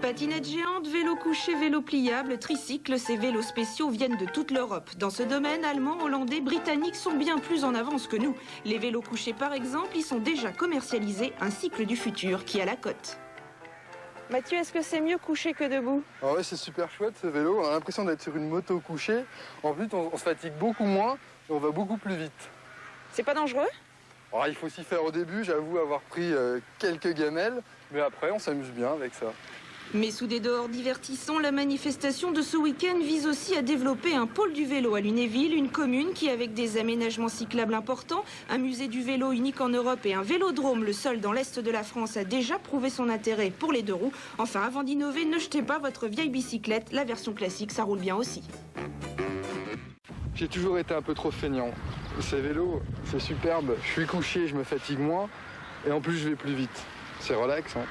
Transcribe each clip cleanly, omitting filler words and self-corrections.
Patinette géante, vélo couché, vélo pliable, tricycle, ces vélos spéciaux viennent de toute l'Europe. Dans ce domaine, Allemands, Hollandais, Britanniques sont bien plus en avance que nous. Les vélos couchés par exemple, ils sont déjà commercialisés, un cycle du futur qui a la cote. Mathieu, est-ce que c'est mieux couché que debout? Ah ouais, c'est super chouette ce vélo, on a l'impression d'être sur une moto couchée. En plus, on se fatigue beaucoup moins et on va beaucoup plus vite. C'est pas dangereux? Alors, il faut s'y faire au début, j'avoue avoir pris quelques gamelles, mais après on s'amuse bien avec ça. Mais sous des dehors divertissants, la manifestation de ce week-end vise aussi à développer un pôle du vélo à Lunéville, une commune qui, avec des aménagements cyclables importants, un musée du vélo unique en Europe et un vélodrome, le seul dans l'est de la France, a déjà prouvé son intérêt pour les deux roues. Enfin, avant d'innover, ne jetez pas votre vieille bicyclette, la version classique, ça roule bien aussi. J'ai toujours été un peu trop feignant. Ces vélos, c'est superbe, je suis couché, je me fatigue moins et en plus je vais plus vite. C'est relax, hein.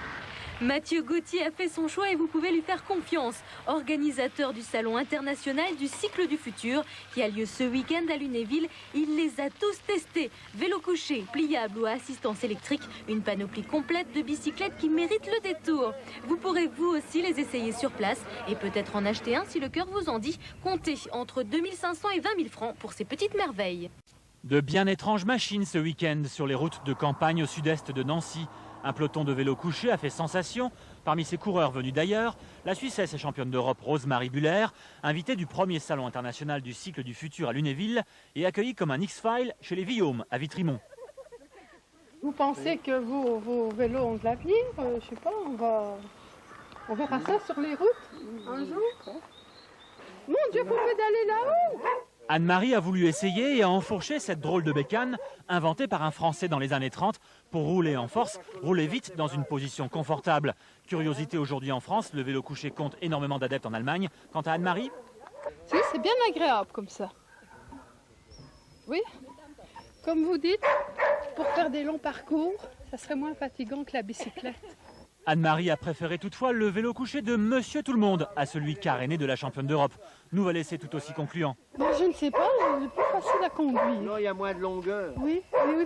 Mathieu Gauthier a fait son choix et vous pouvez lui faire confiance. Organisateur du Salon international du cycle du futur qui a lieu ce week-end à Lunéville, il les a tous testés. Vélo couché, pliable ou à assistance électrique, une panoplie complète de bicyclettes qui méritent le détour. Vous pourrez vous aussi les essayer sur place et peut-être en acheter un si le cœur vous en dit. Comptez entre 2500 et 20 000 francs pour ces petites merveilles. De bien étranges machines ce week-end sur les routes de campagne au sud-est de Nancy. Un peloton de vélos couchés a fait sensation. Parmi ses coureurs venus d'ailleurs, la Suissesse et championne d'Europe Rose-Marie Buller, invitée du premier salon international du cycle du futur à Lunéville et accueillie comme un X-File chez les Villaume à Vitrimont. Vous pensez que vos vélos ont de l'avenir? Je sais pas, on verra ça sur les routes un jour. Mon Dieu, vous pédalez là-haut! Anne-Marie a voulu essayer et a enfourché cette drôle de bécane inventée par un Français dans les années 30 pour rouler en force, rouler vite dans une position confortable. Curiosité aujourd'hui en France, le vélo couché compte énormément d'adeptes en Allemagne. Quant à Anne-Marie, Si, c'est bien agréable comme ça. Oui, comme vous dites, pour faire des longs parcours, ça serait moins fatigant que la bicyclette. Anne-Marie a préféré toutefois le vélo couché de Monsieur Tout-le-Monde à celui caréné de la championne d'Europe. Nous va laisser tout aussi concluant. Bon, je ne sais pas, c'est plus facile à conduire. Non, il y a moins de longueur. Oui,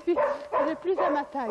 puis elle est plus à ma taille.